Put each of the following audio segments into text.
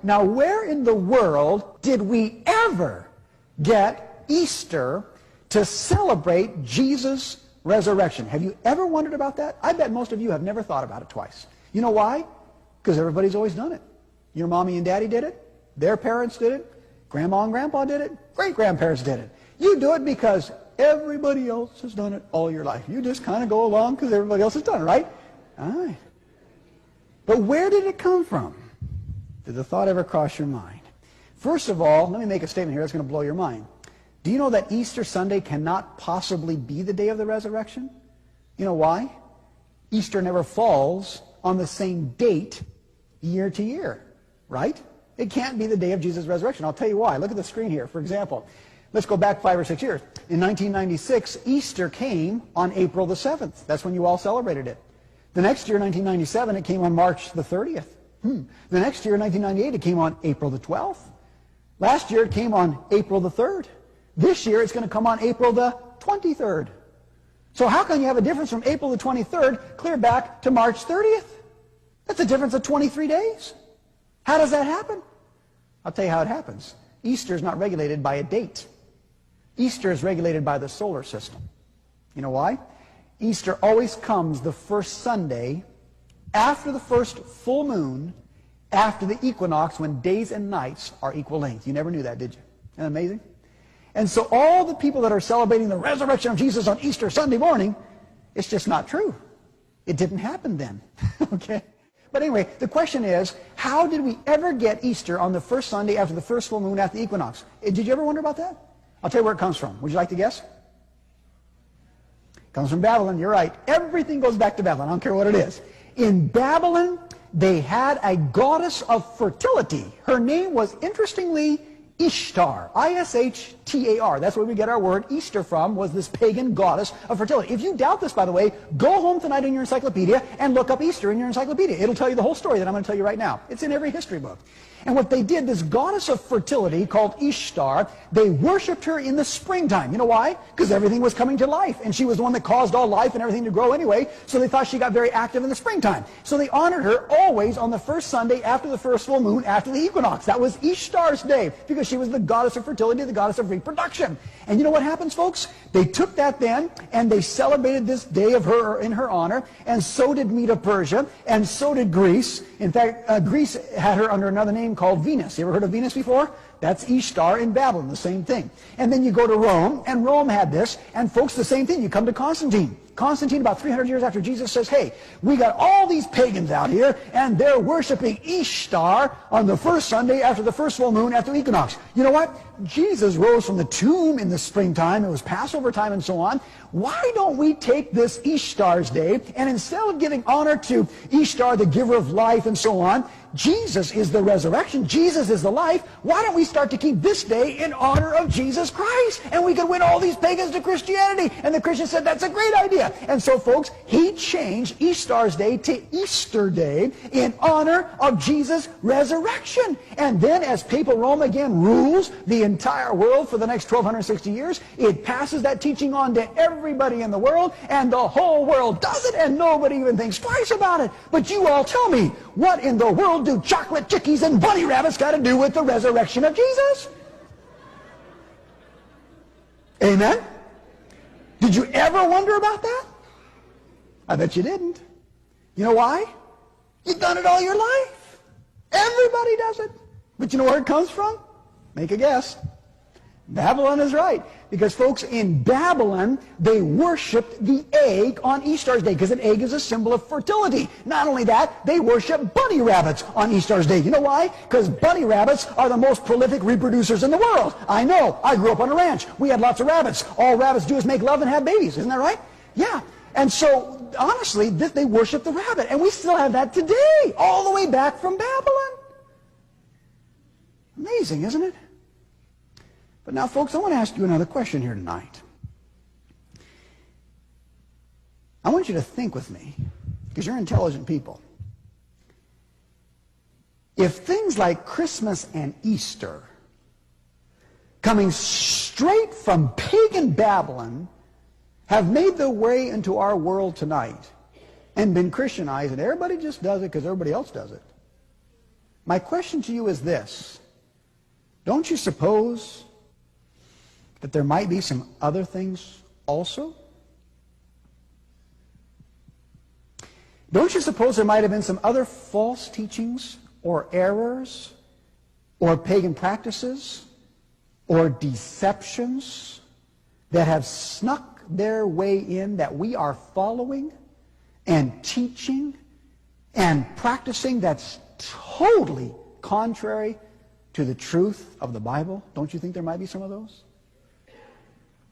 Now, where in the world did we ever get Easter to celebrate Jesus' resurrection? Have you ever wondered about that? I bet most of you have never thought about it twice. You know why? Because everybody's always done it. Your mommy and daddy did it. Their parents did it. Grandma and grandpa did it. Great-grandparents did it. You do it because everybody else has done it all your life. You just kind of go along because everybody else has done it, right? All right. But where did it come from? Did the thought ever cross your mind? First of all, let me make a statement here that's going to blow your mind. Do you know that Easter Sunday cannot possibly be the day of the resurrection? You know why? Easter never falls on the same date year to year, right? It can't be the day of Jesus' resurrection. I'll tell you why. Look at the screen here. For example, let's go back 5 or 6 years. In 1996, Easter came on April the 7th. That's when you all celebrated it. The next year, 1997, it came on March the 30th. The next year, 1998, it came on April the 12th. Last year, it came on April the 3rd. This year, it's going to come on April the 23rd. So how can you have a difference from April the 23rd clear back to March 30th? That's a difference of 23 days. How does that happen? I'll tell you how it happens. Easter is not regulated by a date. Easter is regulated by the solar system. You know why? Easter always comes the first Sunday after the first full moon, after the equinox, when days and nights are equal length. You never knew that, did you? Isn't that amazing? And so all the people that are celebrating the resurrection of Jesus on Easter Sunday morning, it's just not true. It didn't happen then. Okay? But anyway, the question is, how did we ever get Easter on the first Sunday after the first full moon after the equinox? Did you ever wonder about that? I'll tell you where it comes from. Would you like to guess? It comes from Babylon. You're right. Everything goes back to Babylon. I don't care what it is. In Babylon, they had a goddess of fertility. Her name was, interestingly, Ishtar. I-S-H-T-A-R. That's where we get our word Easter from, was this pagan goddess of fertility. If you doubt this, by the way, go home tonight in your encyclopedia and look up Easter in your encyclopedia. It'll tell you the whole story that I'm going to tell you right now. It's in every history book. And what they did, this goddess of fertility called Ishtar, they worshipped her in the springtime. You know why? Because everything was coming to life. And she was the one that caused all life and everything to grow anyway. So they thought she got very active in the springtime. So they honored her always on the first Sunday after the first full moon, after the equinox. That was Ishtar's day, because she was the goddess of fertility, the goddess of reproduction. And you know what happens, folks? They took that then, and they celebrated this day of her in her honor, and so did Medo-Persia, and so did Greece. In fact, Greece had her under another name called Venus. You ever heard of Venus before? That's Ishtar in Babylon, the same thing. And then you go to Rome, and Rome had this, and folks, the same thing. You come to Constantine. Constantine, about 300 years after Jesus, says, hey, we got all these pagans out here, and they're worshiping Ishtar on the first Sunday after the first full moon after equinox. You know what? Jesus rose from the tomb in the springtime. It was Passover time and so on. Why don't we take this Ishtar's day, and instead of giving honor to Ishtar, the giver of life and so on, Jesus is the resurrection. Jesus is the life. Why don't we start to keep this day in honor of Jesus Christ? And we could win all these pagans to Christianity. And the Christians said, that's a great idea. And so, folks, he changed Ishtar's day to Easter Day in honor of Jesus' resurrection. And then as Papal Rome again rules the entire world for the next 1260 years, it passes that teaching on to everybody in the world, and the whole world does it, and nobody even thinks twice about it. But you all tell me, what in the world do chocolate chickies and bunny rabbits got to do with the resurrection of Jesus? Amen? Did you ever wonder about that? I bet you didn't. You know why? You've done it all your life. Everybody does it. But you know where it comes from? Make a guess. Babylon is right. Because, folks, in Babylon, they worshipped the egg on Easter's day, because an egg is a symbol of fertility. Not only that, they worship bunny rabbits on Easter's day. You know why? Because bunny rabbits are the most prolific reproducers in the world. I know. I grew up on a ranch. We had lots of rabbits. All rabbits do is make love and have babies. Isn't that right? Yeah. And so, honestly, they worship the rabbit. And we still have that today, all the way back from Babylon. Amazing, isn't it? But now, folks, I want to ask you another question here tonight. I want you to think with me, because you're intelligent people. If things like Christmas and Easter, coming straight from pagan Babylon, have made their way into our world tonight and been Christianized, and everybody just does it because everybody else does it, My question to you is this. Don't you suppose that there might be some other things also? Don't you suppose there might have been some other false teachings or errors or pagan practices or deceptions that have snuck their way in that we are following and teaching and practicing that's totally contrary to the truth of the Bible? Don't you think there might be some of those?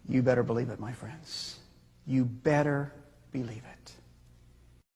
You better believe it, my friends. You better believe it.